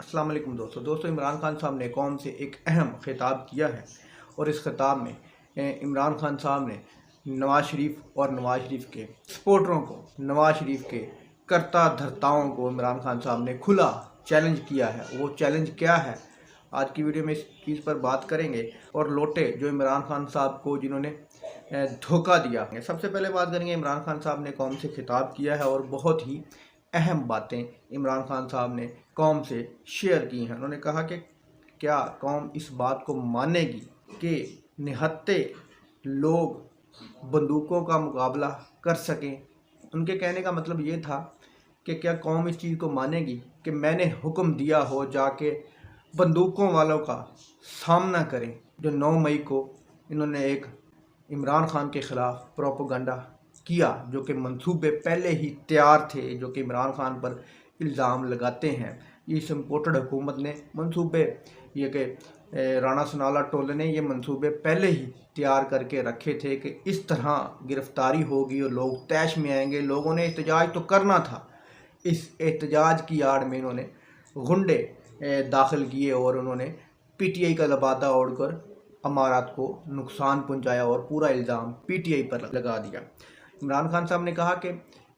अस्सलाम वालेकुम दोस्तों इमरान खान साहब ने कौम से एक अहम खिताब किया है और इस खिताब में इमरान खान साहब ने नवाज़ शरीफ और नवाज़ शरीफ के सपोर्टरों को, नवाज़ शरीफ के कर्ता धर्ताओं को इमरान खान साहब ने खुला चैलेंज किया है। वो चैलेंज क्या है, आज की वीडियो में इस चीज़ पर बात करेंगे। और लोटे जो इमरान खान साहब को जिन्होंने धोखा दिया। सबसे पहले बात करेंगे इमरान खान साहब ने कौम से खिताब किया है और बहुत ही अहम बातें इमरान खान साहब ने कौम से शेयर की हैं। उन्होंने कहा कि क्या कौम इस बात को मानेगी कि निहत्ते लोग बंदूकों का मुकाबला कर सकें। उनके कहने का मतलब ये था कि क्या कौम इस चीज़ को मानेगी कि मैंने हुक्म दिया हो जाके बंदूकों वालों का सामना करें। जो 9 मई को इन्होंने एक इमरान खान के ख़िलाफ़ प्रोपेगेंडा किया, जो कि मंसूबे पहले ही तैयार थे, जो कि इमरान खान पर इल्ज़ाम लगाते हैं इस इम्पोर्टेड हुकूमत ने मंसूबे, ये कि राणा सनाला टोले ने ये मंसूबे पहले ही तैयार करके रखे थे कि इस तरह गिरफ्तारी होगी और लोग तैश में आएंगे। लोगों ने एहतजाज तो करना था, इस एहतजाज की आड़ में इन्होंने गुंडे दाखिल किए और उन्होंने पीटीआई का लबादा ओढ़कर अमारात को नुकसान पहुंचाया और पूरा इल्ज़ाम पीटीआई पर लगा दिया। इमरान खान साहब ने कहा कि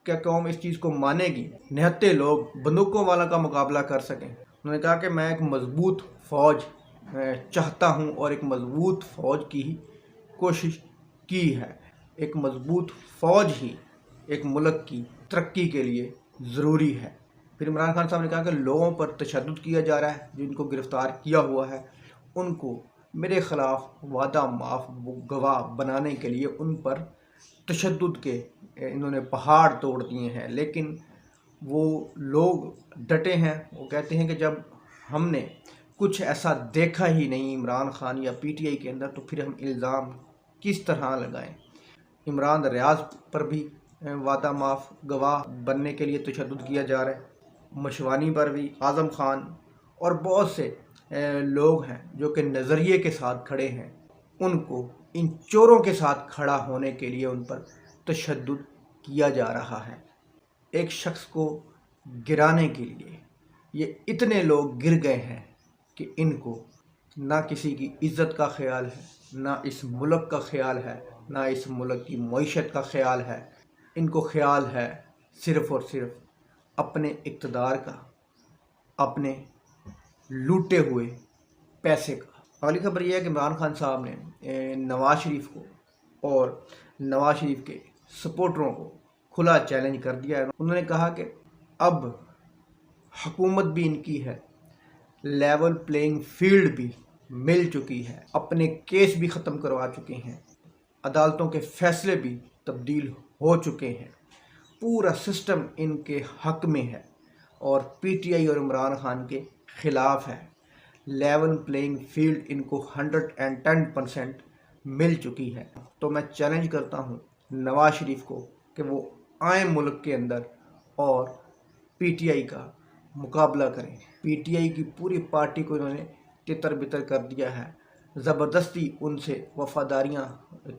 क्या कौम इस चीज़ को मानेगी निहत्ते लोग बंदूकों वाला का मुकाबला कर सकें। उन्होंने कहा कि मैं एक मजबूत फ़ौज चाहता हूं और एक मजबूत फ़ौज की ही कोशिश की है। एक मजबूत फ़ौज ही एक मुल्क की तरक्की के लिए ज़रूरी है। फिर इमरान खान साहब ने कहा कि लोगों पर तशद्दुद किया जा रहा है, जिनको गिरफ़्तार किया हुआ है उनको मेरे ख़िलाफ़ वादा माफ़ गवाह बनाने के लिए उन पर तशद्दुद के इन्होंने पहाड़ तोड़ दिए हैं। लेकिन वो लोग डटे हैं। वो कहते हैं कि जब हमने कुछ ऐसा देखा ही नहीं इमरान खान या पीटीआई के अंदर, तो फिर हम इल्ज़ाम किस तरह लगाएं। इमरान रियाज पर भी वादा माफ़ गवाह बनने के लिए तशद्दुद किया जा रहा है। मशवानी पर भी, आज़म खान और बहुत से लोग हैं जो कि नज़रिए के साथ खड़े हैं, उनको इन चोरों के साथ खड़ा होने के लिए उन पर तशद्दुद किया जा रहा है। एक शख्स को गिराने के लिए ये इतने लोग गिर गए हैं कि इनको ना किसी की इज़्ज़त का ख्याल है, ना इस मुल्क का ख्याल है, ना इस मुल्क की मईशत का ख्याल है। इनको ख्याल है सिर्फ़ और सिर्फ अपने इक़्तिदार का, अपने लूटे हुए पैसे का। अगली खबर यह है कि इमरान खान साहब ने नवाज़ शरीफ को और नवाज़ शरीफ के सपोर्टरों को खुला चैलेंज कर दिया है। उन्होंने कहा कि अब हुकूमत भी इनकी है, लेवल प्लेइंग फील्ड भी मिल चुकी है, अपने केस भी ख़त्म करवा चुके हैं, अदालतों के फ़ैसले भी तब्दील हो चुके हैं, पूरा सिस्टम इनके हक़ में है और पीटीआई और इमरान खान के ख़िलाफ़ है। लेवल प्लेइंग फील्ड इनको 110% मिल चुकी है। तो मैं चैलेंज करता हूँ नवाज़ शरीफ को कि वो आए मुल्क के अंदर और पीटीआई का मुकाबला करें। पीटीआई की पूरी पार्टी को इन्होंने तितर बितर कर दिया है, ज़बरदस्ती उनसे वफ़ादारियाँ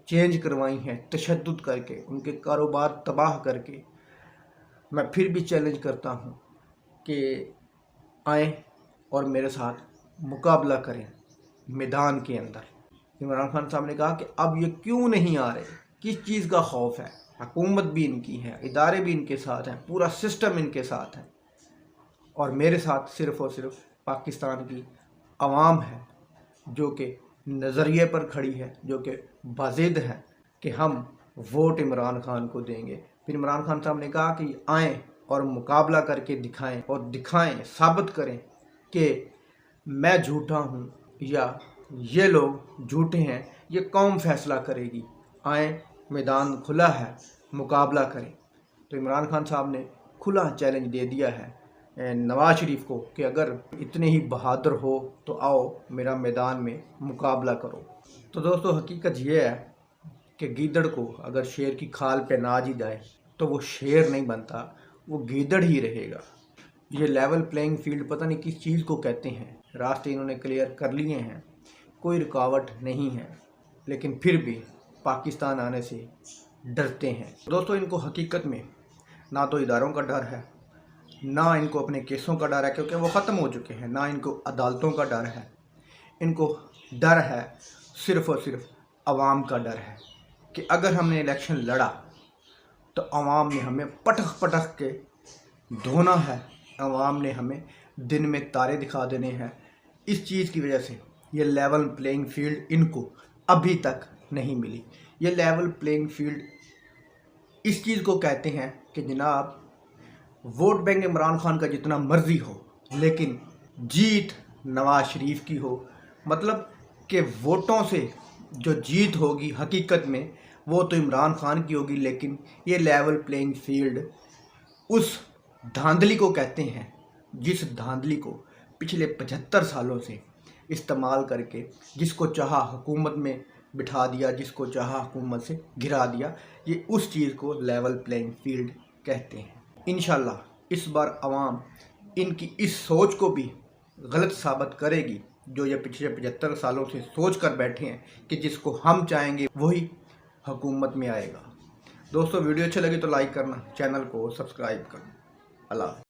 चेंज करवाई हैं, तशद्दुद करके, उनके कारोबार तबाह करके। मैं फिर भी चैलेंज करता हूँ कि आए और मेरे साथ मुकाबला करें मैदान के अंदर। इमरान खान साहब ने कहा कि अब ये क्यों नहीं आ रहे, किस चीज़ का खौफ है। हुकूमत भी इनकी है, इदारे भी इनके साथ हैं, पूरा सिस्टम इनके साथ है और मेरे साथ सिर्फ़ और सिर्फ पाकिस्तान की आवाम है जो कि नज़रिए पर खड़ी है, जो कि बाज़िद है कि हम वोट इमरान खान को देंगे। फिर इमरान खान साहब ने कहा कि आएँ और मुकाबला करके दिखाएं और दिखाएं, साबित करें कि मैं झूठा हूँ या ये लोग झूठे हैं। ये कौम फैसला करेगी। आएँ, मैदान खुला है, मुकाबला करें। तो इमरान खान साहब ने खुला चैलेंज दे दिया है नवाज़ शरीफ को कि अगर इतने ही बहादुर हो तो आओ मेरा मैदान में मुकाबला करो। तो दोस्तों हकीकत ये है कि गीदड़ को अगर शेर की खाल पे नाज ही जाए तो वो शेर नहीं बनता, वो गीदड़ ही रहेगा। ये लेवल प्लेइंग फील्ड पता नहीं किस चीज़ को कहते हैं। रास्ते इन्होंने क्लियर कर लिए हैं, कोई रुकावट नहीं है, लेकिन फिर भी पाकिस्तान आने से डरते हैं। दोस्तों इनको हकीकत में ना तो इदारों का डर है, ना इनको अपने केसों का डर है क्योंकि वो ख़त्म हो चुके हैं, ना इनको अदालतों का डर है। इनको डर है सिर्फ़ और सिर्फ आवाम का डर है कि अगर हमने इलेक्शन लड़ा तो आवाम ने हमें पटक पटक के धोना है, आवाम ने हमें दिन में तारे दिखा देने हैं। इस चीज़ की वजह से ये लेवल प्लेइंग फील्ड इनको अभी तक नहीं मिली। ये लेवल प्लेइंग फील्ड इस चीज़ को कहते हैं कि जनाब वोट बैंक इमरान खान का जितना मर्जी हो लेकिन जीत नवाज शरीफ की हो। मतलब कि वोटों से जो जीत होगी हकीकत में वो तो इमरान खान की होगी, लेकिन ये लेवल प्लेइंग फील्ड उस धांधली को कहते हैं जिस धांधली को पिछले 75 सालों से इस्तेमाल करके जिसको चाहा हुकूमत में बिठा दिया, जिसको चाहा हुकूमत से गिरा दिया। ये उस चीज़ को लेवल प्लेइंग फील्ड कहते हैं। इंशाल्लाह इस बार आवाम इनकी इस सोच को भी गलत साबित करेगी जो ये पिछले 75 सालों से सोच कर बैठे हैं कि जिसको हम चाहेंगे वही हुकूमत में आएगा। दोस्तों वीडियो अच्छी लगी तो लाइक करना, चैनल को सब्सक्राइब करना। अल्लाह।